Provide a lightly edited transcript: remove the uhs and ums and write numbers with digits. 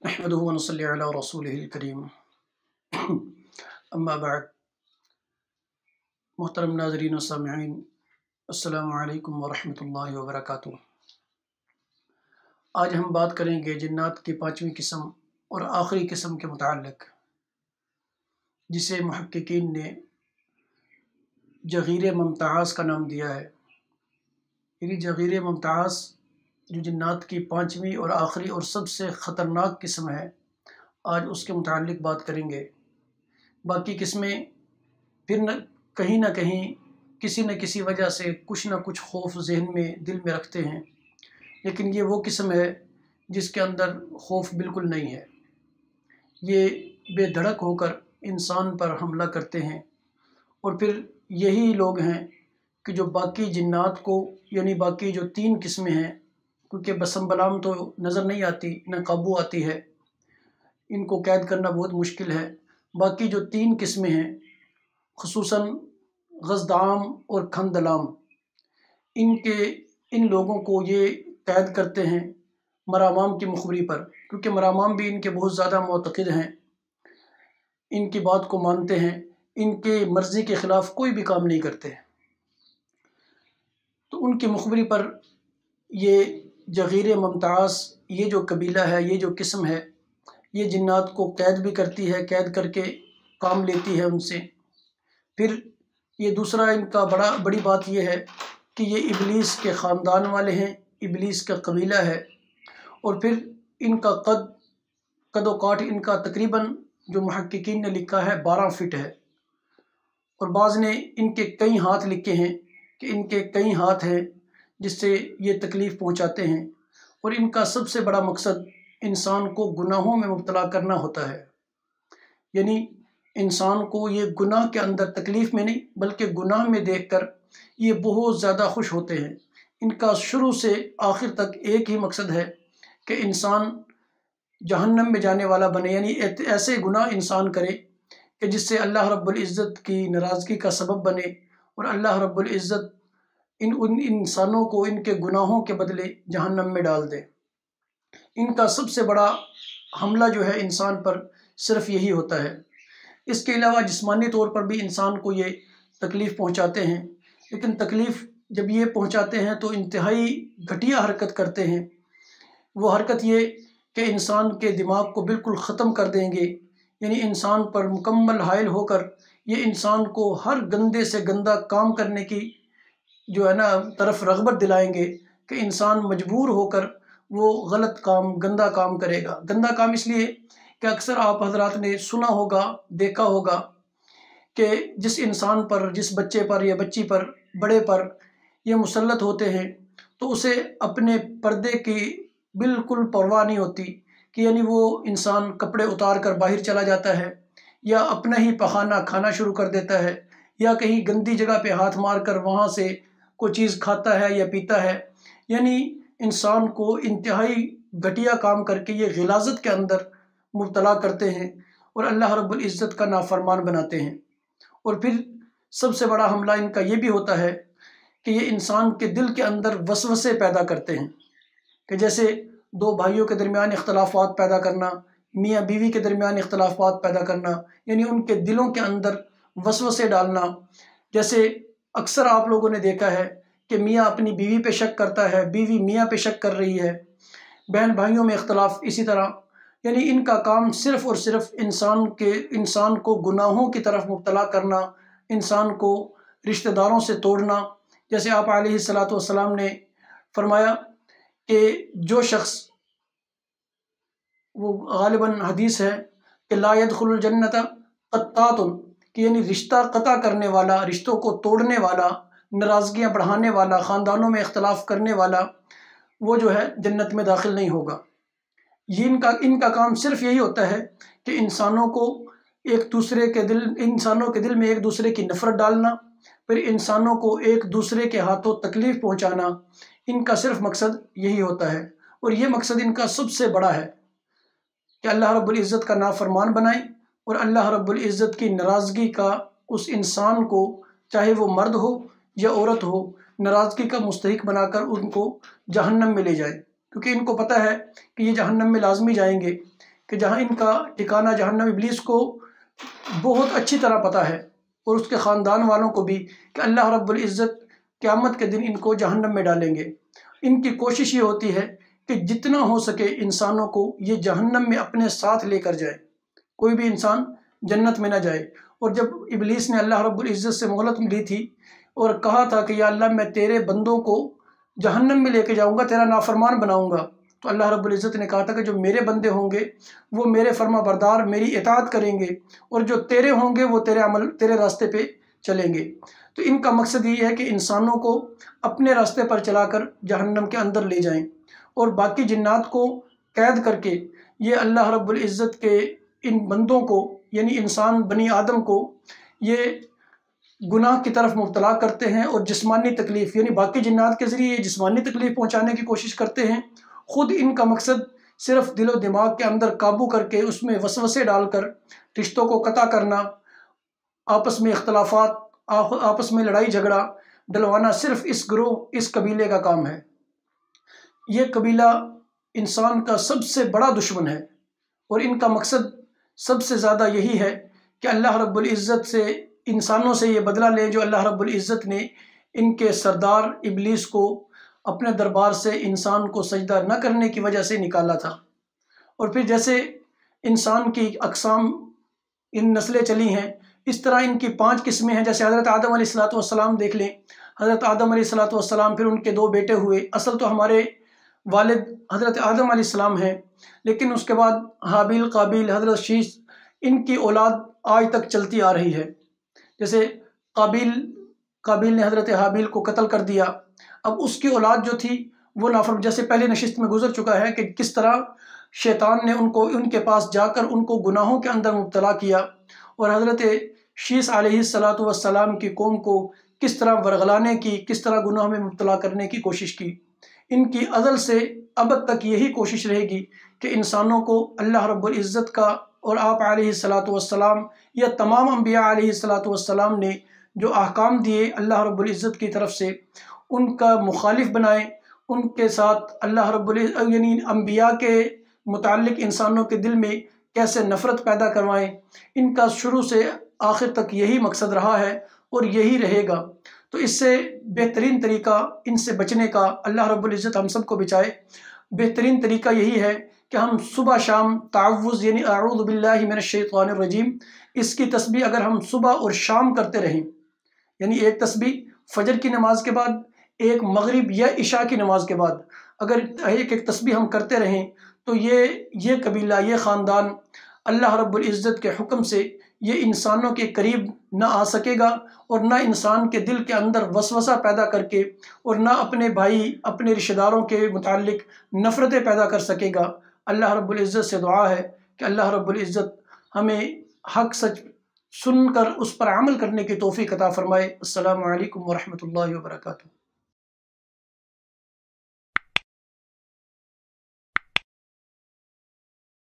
نحمدہ و نصلی علی رسولہ الکریم اما بعد۔ محترم ناظرین و سامعین، السلام علیکم ورحمۃ اللہ وبرکاتہ۔ آج ہم بات کریں گے جنات کی پانچویں قسم اور آخری قسم کے متعلق، جسے محققین نے جغیر ممتاز کا نام دیا ہے۔ یعنی جغیر ممتاز جو جنات کی پانچویں اور آخری اور سب سے خطرناک قسم ہے، آج اس کے متعلق بات کریں گے۔ باقی قسمیں پھر کہیں نہ کہیں کسی نہ کسی وجہ سے کچھ نہ کچھ خوف ذہن میں دل میں رکھتے ہیں، لیکن یہ وہ قسم ہے جس کے اندر خوف بالکل نہیں ہے۔ یہ بے دھڑک ہو کر انسان پر حملہ کرتے ہیں، اور پھر یہی لوگ ہیں کہ جو باقی جنات کو، یعنی باقی جو تین قسمیں ہیں، کیونکہ بسم بلام تو نظر نہیں آتی نہ قابو آتی ہے، ان کو قید کرنا بہت مشکل ہے۔ باقی جو تین قسمیں ہیں، خصوصاً غزدعام اور کھندلام، ان لوگوں کو یہ قید کرتے ہیں مرامام کی مخبری پر، کیونکہ مرامام بھی ان کے بہت زیادہ معتقد ہیں، ان کی بات کو مانتے ہیں، ان کے مرضی کے خلاف کوئی بھی کام نہیں کرتے۔ تو ان کی مخبری پر یہ جغیر ممتاز، یہ جو قبیلہ ہے، یہ جو قسم ہے، یہ جنات کو قید بھی کرتی ہے، قید کر کے کام لیتی ہے ان سے۔ پھر یہ دوسرا ان کا بڑی بات یہ ہے کہ یہ ابلیس کے خاندان والے ہیں، ابلیس کا قبیلہ ہے، اور پھر ان کا قد و کاٹ ان کا تقریباً جو محققین نے لکھا ہے 12 فٹ ہے، اور بعض نے ان کے کئی ہاتھ لکھے ہیں کہ ان کے کئی ہاتھ ہیں جس سے یہ تکلیف پہنچاتے ہیں، اور ان کا سب سے بڑا مقصد انسان کو گناہوں میں مبتلا کرنا ہوتا ہے۔ یعنی انسان کو یہ گناہ کے اندر تکلیف میں نہیں بلکہ گناہ میں دیکھ کر یہ بہت زیادہ خوش ہوتے ہیں۔ ان کا شروع سے آخر تک ایک ہی مقصد ہے کہ انسان جہنم میں جانے والا بنے، یعنی ایسے گناہ انسان کرے کہ جس سے اللہ رب العزت کی ناراضگی کا سبب بنے، اور اللہ رب العزت ان انسانوں کو ان کے گناہوں کے بدلے جہنم میں ڈال دے۔ ان کا سب سے بڑا حملہ جو ہے انسان پر صرف یہی ہوتا ہے۔ اس کے علاوہ جسمانی طور پر بھی انسان کو یہ تکلیف پہنچاتے ہیں، لیکن تکلیف جب یہ پہنچاتے ہیں تو انتہائی گھٹیا حرکت کرتے ہیں۔ وہ حرکت یہ کہ انسان کے دماغ کو بالکل ختم کر دیں گے، یعنی انسان پر مکمل حائل ہو کر یہ انسان کو ہر گندے سے گندہ کام کرنے کی جو ہے نا طرف رغبت دلائیں گے کہ انسان مجبور ہو کر وہ غلط کام، گندہ کام کرے گا۔ گندہ کام اس لیے کہ اکثر آپ حضرات نے سنا ہوگا، دیکھا ہوگا کہ جس انسان پر، جس بچے پر یا بچی پر، بڑے پر یہ مسلط ہوتے ہیں تو اسے اپنے پردے کی بالکل پرواہ نہیں ہوتی، کہ یعنی وہ انسان کپڑے اتار کر باہر چلا جاتا ہے، یا اپنا ہی پخانہ کھانا شروع کر دیتا ہے، یا کہیں گندی جگہ پہ ہاتھ مار کر وہاں سے کوئی چیز کھاتا ہے یا پیتا ہے۔ یعنی انسان کو انتہائی گھٹیا کام کر کے یہ غلاظت کے اندر مبتلا کرتے ہیں اور اللہ رب العزت کا نافرمان بناتے ہیں۔ اور پھر سب سے بڑا حملہ ان کا یہ بھی ہوتا ہے کہ یہ انسان کے دل کے اندر وسوسے پیدا کرتے ہیں، کہ جیسے دو بھائیوں کے درمیان اختلافات پیدا کرنا، میاں بیوی کے درمیان اختلافات پیدا کرنا، یعنی ان کے دلوں کے اندر وسوسے ڈالنا۔ جیسے اکثر آپ لوگوں نے دیکھا ہے کہ میاں اپنی بیوی پہ شک کرتا ہے، بیوی میاں پہ شک کر رہی ہے، بہن بھائیوں میں اختلاف اسی طرح۔ یعنی ان کا کام صرف اور صرف انسان کو گناہوں کی طرف مبتلا کرنا، انسان کو رشتہ داروں سے توڑنا۔ جیسے آپ علیہ الصلاۃ والسلام نے فرمایا کہ جو شخص، وہ غالباً حدیث ہے کہ لا يدخل الجنت قطات، کہ یعنی رشتہ قطع کرنے والا، رشتوں کو توڑنے والا، ناراضگیاں بڑھانے والا، خاندانوں میں اختلاف کرنے والا، وہ جو ہے جنت میں داخل نہیں ہوگا۔ ان کا کام صرف یہی ہوتا ہے کہ انسانوں کے دل میں ایک دوسرے کی نفرت ڈالنا، پھر انسانوں کو ایک دوسرے کے ہاتھوں تکلیف پہنچانا۔ ان کا صرف مقصد یہی ہوتا ہے، اور یہ مقصد ان کا سب سے بڑا ہے کہ اللہ رب العزت کا نافرمان بنائیں، اور اللہ رب العزت کی ناراضگی کا اس انسان کو، چاہے وہ مرد ہو یا عورت ہو، ناراضگی کا مستحق بنا کر ان کو جہنم میں لے جائیں، کیونکہ ان کو پتہ ہے کہ یہ جہنم میں لازمی جائیں گے۔ کہ جہاں ان کا ٹھکانہ جہنم، ابلیس کو بہت اچھی طرح پتہ ہے اور اس کے خاندان والوں کو بھی کہ اللہ رب العزت قیامت کے دن ان کو جہنم میں ڈالیں گے۔ ان کی کوشش یہ ہوتی ہے کہ جتنا ہو سکے انسانوں کو یہ جہنم میں اپنے ساتھ لے کر جائے، کوئی بھی انسان جنت میں نہ جائے۔ اور جب ابلیس نے اللہ رب العزت سے مہلت لی تھی اور کہا تھا کہ یا اللہ میں تیرے بندوں کو جہنم میں لے کے جاؤں گا، تیرا نافرمان بناؤں گا، تو اللہ رب العزت نے کہا تھا کہ جو میرے بندے ہوں گے وہ میرے فرما بردار، میری اطاعت کریں گے، اور جو تیرے ہوں گے وہ تیرے راستے پہ چلیں گے۔ تو ان کا مقصد یہ ہے کہ انسانوں کو اپنے راستے پر چلا کر جہنم کے اندر لے جائیں، اور باقی جنات کو قید کر کے یہ اللہ رب العزت کے ان بندوں کو، یعنی انسان بنی آدم کو، یہ گناہ کی طرف مبتلا کرتے ہیں اور جسمانی تکلیف، یعنی باقی جنات کے ذریعے یہ جسمانی تکلیف پہنچانے کی کوشش کرتے ہیں۔ خود ان کا مقصد صرف دل و دماغ کے اندر قابو کر کے اس میں وسوسے ڈال کر رشتوں کو قطع کرنا، آپس میں اختلافات، آپس میں لڑائی جھگڑا ڈلوانا، صرف اس گروہ، اس قبیلے کا کام ہے۔ یہ قبیلہ انسان کا سب سے بڑا دشمن ہے، اور ان کا مقصد سب سے زیادہ یہی ہے کہ اللہ رب العزت سے، انسانوں سے یہ بدلہ لیں جو اللہ رب العزت نے ان کے سردار ابلیس کو اپنے دربار سے انسان کو سجدہ نہ کرنے کی وجہ سے نکالا تھا۔ اور پھر جیسے انسان کی اقسام، ان نسلیں چلی ہیں، اس طرح ان کی 5 قسمیں ہیں۔ جیسے حضرت آدم علیہ السلام دیکھ لیں، حضرت آدم علیہ السلام، پھر ان کے 2 بیٹے ہوئے۔ اصل تو ہمارے والد حضرت آدم علیہ السلام ہیں، لیکن اس کے بعد حابیل، قابیل، حضرت شیش، ان کی اولاد آج تک چلتی آ رہی ہے۔ جیسے قابیل نے حضرت حابیل کو قتل کر دیا، اب اس کی اولاد جو تھی وہ نافرمان، جیسے پہلے نشست میں گزر چکا ہے کہ کس طرح شیطان نے ان کے پاس جا کر ان کو گناہوں کے اندر مبتلا کیا، اور حضرت شیش علیہ السلام کی قوم کو کس طرح ورغلانے کی، کس طرح گناہ میں مبتلا کرنے کی کوشش کی۔ ان کی ازل سے ابد تک یہی کوشش رہے گی کہ انسانوں کو اللہ رب العزت کا اور آپ علیہ السلام یا تمام انبیاء علیہ السلام نے جو احکام دیے اللہ رب العزت کی طرف سے، ان کا مخالف بنائیں، ان کے ساتھ اللہ رب العزت، یعنی انبیاء کے متعلق انسانوں کے دل میں کیسے نفرت پیدا کروائیں۔ ان کا شروع سے آخر تک یہی مقصد رہا ہے اور یہی رہے گا۔ تو اس سے بہترین طریقہ ان سے بچنے کا، اللہ رب العزت ہم سب کو بچائے، بہترین طریقہ یہی ہے کہ ہم صبح شام تعوذ، یعنی اعوذ باللہ من الشیطان الرجیم، اس کی تسبیح اگر ہم صبح اور شام کرتے رہیں، یعنی ایک تسبیح فجر کی نماز کے بعد، ایک مغرب یا عشاء کی نماز کے بعد، اگر ایک تسبیح ہم کرتے رہیں تو یہ قبیلہ، یہ خاندان اللہ رب العزت کے حکم سے یہ انسانوں کے قریب نہ آ سکے گا، اور نہ انسان کے دل کے اندر وسوسہ پیدا کر کے، اور نہ اپنے بھائی، اپنے رشتہ داروں کے متعلق نفرتیں پیدا کر سکے گا۔ اللہ رب العزت سے دعا ہے کہ اللہ رب العزت ہمیں حق سچ سن کر اس پر عمل کرنے کی توفیق عطا فرمائے۔ السلام علیکم ورحمۃ اللہ وبرکاتہ۔